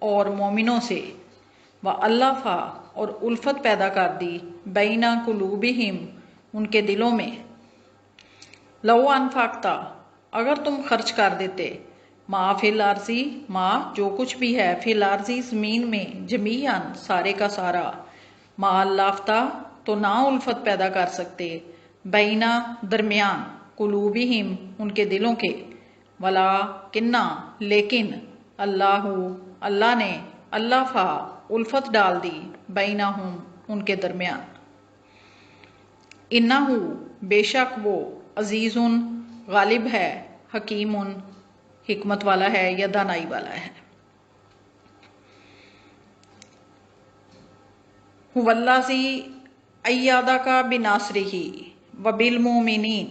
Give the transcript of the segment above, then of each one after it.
اور مومنوں سے، وَأَلَّفَ اور الفت پیدا کر دی، بین قلوبہم ان کے دلوں میں، لو انفقتا اگر تم خرچ کر دیتے، ما فی الارضی ما جو کچھ بھی ہے، فی الارضی زمین میں، جمیعاً سارے کا سارا، ما الافتا تو نہ الفت پیدا کر سکتے، بینا درمیان، قلوبہم ان کے دلوں کے، ولا کنہ لیکن، اللہ نے، اللہ الفت ڈال دی، بینہم ان کے درمیان، انہ بے شک وہ، عزیز غالب ہے، حکیم حکمت والا ہے یا دانائی والا ہے۔ هو الذی ایدک بنصرہ وبالمؤمنین،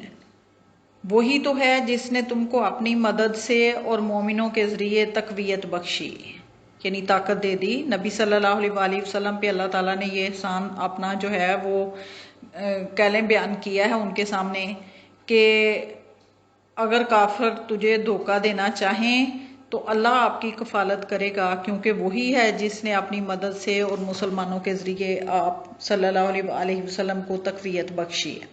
وہی تو ہے جس نے تم کو اپنی مدد سے اور مومنوں کے ذریعے تقویت بخشی، یعنی طاقت دے دی۔ نبی صلی اللہ علیہ وآلہ وسلم پہ اللہ تعالیٰ نے یہ احسان اپنا جو ہے وہ کہلیں بیان کیا ہے ان کے سامنے کہ اگر کافر تجھے دھوکہ دینا چاہیں تو اللہ آپ کی کفالت کرے گا، کیونکہ وہی ہے جس نے اپنی مدد سے اور مسلمانوں کے ذریعے آپ صلی اللہ علیہ وآلہ وسلم کو تقویت بخشی ہے۔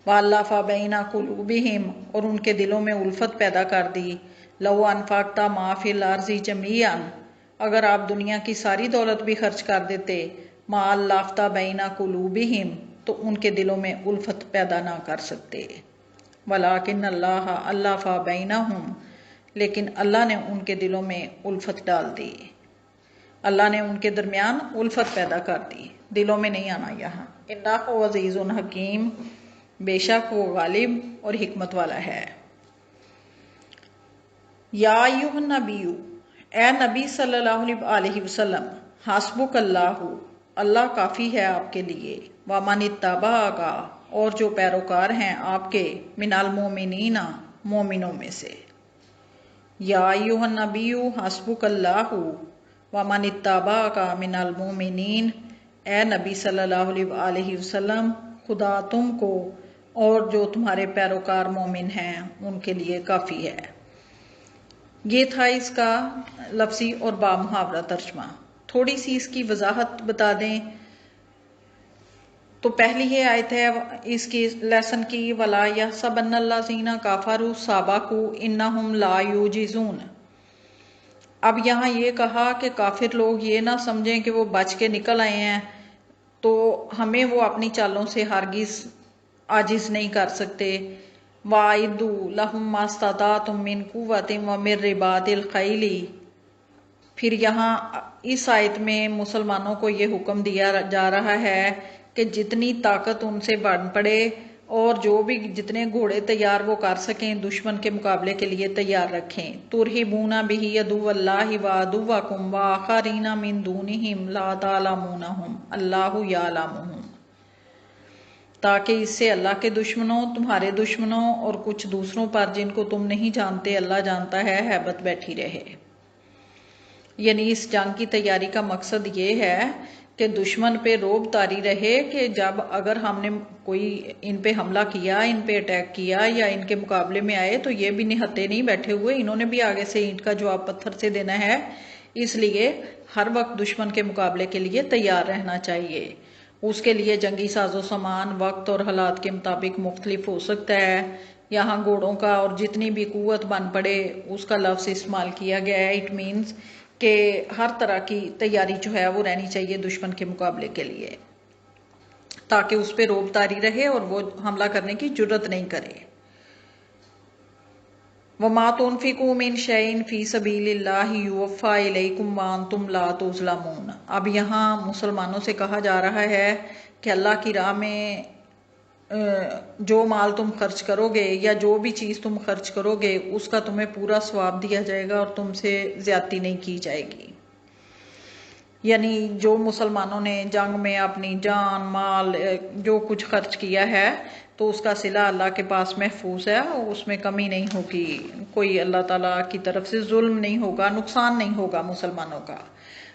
وَأَلَّفَ بَيْنَ قُلُوبِهِمْ اور ان کے دلوں میں الفت پیدا کر دی، لَوْ أَنفَقْتَ مَا فِي الْأَرْضِ جَمِيعًا اگر آپ دنیا کی ساری دولت بھی خرچ کر دیتے، مَا أَلَّفْتَ بَيْنَ قُلُوبِهِمْ تو ان کے دلوں میں الفت پیدا نہ کر سکتے، وَلَٰكِنَّ اللَّهَ أَلَّفَ بَيْنَهُمْ لیکن اللہ نے ان کے دلوں میں الفت ڈال دی، اللہ نے ان کے درمیان الفت پیدا کر دی، دلوں میں نہیں آنا یہاں۔ انہ عزیز حکیم بے شک وہ غالب اور حکمت والا ہے۔ یا ایھا النبی اے نبی صلی اللہ علیہ وسلم، حسبک اللہ اللہ کافی ہے آپ کے لیے، ومن اتبعک اور جو پیروکار ہیں آپ کے، من المؤمنین مومنوں میں سے۔ یا ایھا النبی حسبک اللہ ومن اتبعک من المؤمنین، اے نبی صلی اللہ علیہ وسلم خدا تم کو اور جو تمہارے پیروکار مومن ہیں ان کے لیے کافی ہے۔ یہ تھا اس کا لفظی اور بامحاورہ ترجمہ۔ تھوڑی سی اس کی وضاحت بتا دیں تو پہلی یہ آیت ہے اس کی لیسن کی، وَلَا يَحْسَبَنَّ الَّذِينَ كَفَرُوا سَبَقُوا إِنَّهُمْ لَا يُعْجِزُونَ۔ اب یہاں یہ کہا کہ کافر لوگ یہ نہ سمجھیں کہ وہ بچ کے نکل آئے ہیں تو ہمیں وہ اپنی چالوں سے ہرگز عاجز نہیں کر سکتے۔ وَأَعِدُّوا لَهُم مَّا اسْتَطَعْتُم مِّن قُوَّةٍ وَمِن رِّبَاطِ الْخَيْلِ۔ پھر یہاں اس آیت میں مسلمانوں کو یہ حکم دیا جا رہا ہے کہ جتنی طاقت ان سے بن پڑے اور جو بھی جتنے گھوڑے تیار وہ کر سکیں دشمن کے مقابلے کے لیے تیار رکھیں۔ تُرْہِبُونَ بِهِ عَدُوَّ اللَّهِ وَعَدُوَّكُمْ وَآخَرِينَ مِن دُونِهِمْ لَا تَعْلَمُونَهُمْ اللَّهُ يَعْلَمُهُمْ، تاکہ اس سے اللہ کے دشمنوں، تمہارے دشمنوں اور کچھ دوسروں پر جن کو تم نہیں جانتے اللہ جانتا ہے، ہیبت بیٹھی رہے۔ یعنی اس جنگ کی تیاری کا مقصد یہ ہے کہ دشمن پہ رعب طاری رہے کہ جب اگر ہم نے کوئی ان پہ حملہ کیا، ان پہ اٹیک کیا یا ان کے مقابلے میں آئے تو یہ بھی نہتے نہیں بیٹھے ہوئے، انہوں نے بھی آگے سے اینٹ کا جواب پتھر سے دینا ہے، اس لیے ہر وقت دشمن کے مقابلے کے لیے تیار رہنا چاہیے۔ اس کے لیے جنگی ساز و سامان وقت اور حالات کے مطابق مختلف ہو سکتا ہے۔ یہاں گھوڑوں کا اور جتنی بھی قوت بن پڑے اس کا لفظ استعمال کیا گیا ہے، اٹ مینز کہ ہر طرح کی تیاری جو ہے وہ رہنی چاہیے دشمن کے مقابلے کے لیے، تاکہ اس پہ رعب طاری رہے اور وہ حملہ کرنے کی جرت نہیں کرے۔ وَمَا تُنْفِقُوا مِنْ شَيْءٍ فِي سَبِيلِ اللَّهِ يُوَفَّى إِلَيْكُمْ وَأَنْتُمْ لَا تُظْلَمُونَ۔ اب یہاں مسلمانوں سے کہا جا رہا ہے کہ اللہ کی راہ میں جو مال تم خرچ کرو گے یا جو بھی چیز تم خرچ کرو گے اس کا تمہیں پورا ثواب دیا جائے گا اور تم سے زیادتی نہیں کی جائے گی۔ یعنی جو مسلمانوں نے جنگ میں اپنی جان مال جو کچھ خرچ کیا ہے تو اس کا صلہ اللہ کے پاس محفوظ ہے، اس میں کمی نہیں ہوگی، کوئی اللہ تعالیٰ کی طرف سے ظلم نہیں ہوگا، نقصان نہیں ہوگا مسلمانوں کا،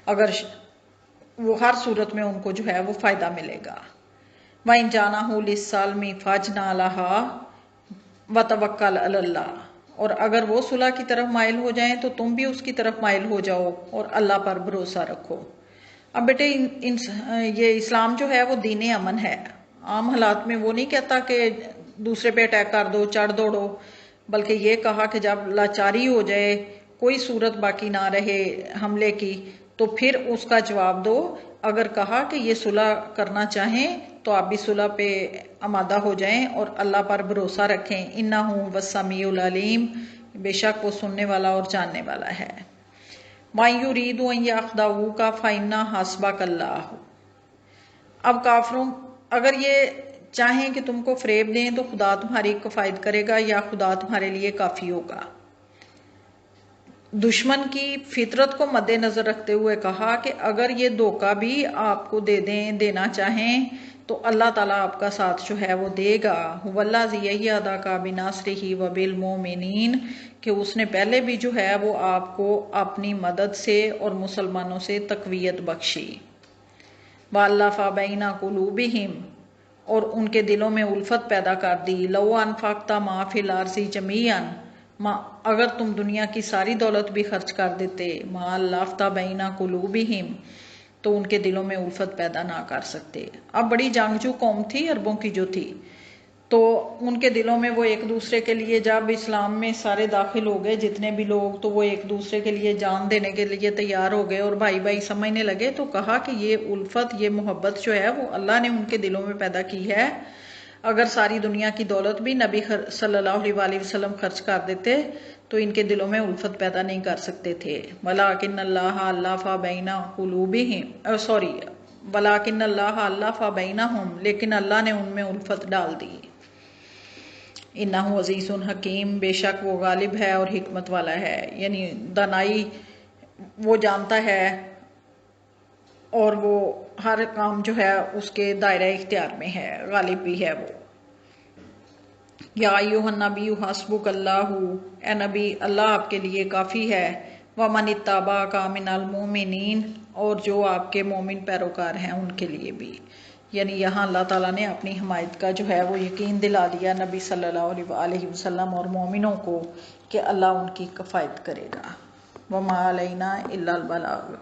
اگر وہ ہر صورت میں ان کو جو ہے وہ فائدہ ملے گا۔ وَإِن جَانَحُوا لِلسَّلْمِ فَاجْنَحْ لَهَا وَتَوَكَّلْ عَلَى اللَّهِ۔ اور اگر وہ صلح کی طرف مائل ہو جائیں تو تم بھی اس کی طرف مائل ہو جاؤ اور اللہ پر بھروسہ رکھو۔ اب بیٹے یہ اسلام جو ہے وہ دین امن ہے۔ عام حالات میں وہ نہیں کہتا کہ دوسرے پہ اٹیک کر دو، چڑھ دوڑو، بلکہ یہ کہا کہ جب لاچاری ہو جائے، کوئی صورت باقی نہ رہے حملے کی، تو پھر اس کا جواب دو۔ اگر کہا کہ یہ صلح کرنا چاہیں تو آپ بھی صلح پہ آمادہ ہو جائیں اور اللہ پر بھروسہ رکھیں۔ انہ والسمیع العلیم، بے شک وہ سننے والا اور جاننے والا ہے۔ وَإِن يُرِيدُوا أَن يَخْدَعُوكَ فَإِنَّ حَسْبَكَ اللَّهُ۔ اب کافروں اگر یہ چاہیں کہ تم کو فریب دیں تو خدا تمہاری کفایت کرے گا یا خدا تمہارے لیے کافی ہوگا۔ دشمن کی فطرت کو مد نظر رکھتے ہوئے کہا کہ اگر یہ دھوکہ بھی آپ کو دینا چاہیں تو اللہ تعالیٰ آپ کا ساتھ جو ہے وہ دے گا۔ وَاللَّذِي أَيَّدَكَ بِنَصْرِهِ وَبِالْمُؤْمِنِينَ، کہ اس نے پہلے بھی جو ہے وہ آپ کو اپنی مدد سے اور مسلمانوں سے تقویت بخشی۔ وَأَلَّفَ بَيْنَ قُلُوبِهِمْ، اور ان کے دلوں میں الفت پیدا کر دی۔ لَوْ أَنفَقْتَ مَا فِي الْأَرْضِ جَمِيعًا، اگر تم دنیا کی ساری دولت بھی خرچ کر دیتے، مَا أَلَّفْتَ بَيْنَ قُلُوبِهِمْ، تو ان کے دلوں میں الفت پیدا نہ کر سکتے۔ اب بڑی جنگجو قوم تھی عربوں کی جو تھی، تو ان کے دلوں میں وہ ایک دوسرے کے لیے جب اسلام میں سارے داخل ہو گئے جتنے بھی لوگ، تو وہ ایک دوسرے کے لیے جان دینے کے لیے تیار ہو گئے اور بھائی بھائی سمجھنے لگے۔ تو کہا کہ یہ الفت، یہ محبت جو ہے وہ اللہ نے ان کے دلوں میں پیدا کی ہے۔ اگر ساری دنیا کی دولت بھی نبی صلی اللہ علیہ وسلم خرچ کر دیتے تو ان کے دلوں میں الفت پیدا نہیں کر سکتے تھے۔ وَلَٰكِنَّ اللَّهَ أَلَّفَ بَيْنَ قُلُوبِهِمْ وَلَٰكِنَّ اللَّهَ أَلَّفَ بَيْنَهُمْ، لیکن اللہ نے ان میں الفت ڈال دی۔ اِنَّهُ عَزِیزٌ حکیم، بے شک وہ غالب ہے اور حکمت والا ہے، یعنی دانائی وہ جانتا ہے اور وہ ہر کام جو ہے اس کے دائرہ اختیار میں ہے، غالب بھی ہے وہ۔ یا ایھا النبی حسبک اللہ، اے نبی اللہ آپ کے لیے کافی ہے۔ ومن اتبعک من المؤمنین، اور جو آپ کے مومن پیروکار ہیں ان کے لیے بھی، یعنی یہاں اللہ تعالیٰ نے اپنی حمایت کا جو ہے وہ یقین دلا دیا نبی صلی اللہ علیہ وسلم اور مومنوں کو کہ اللہ ان کی کفایت کرے گا۔ وما علینا الا البلاغ۔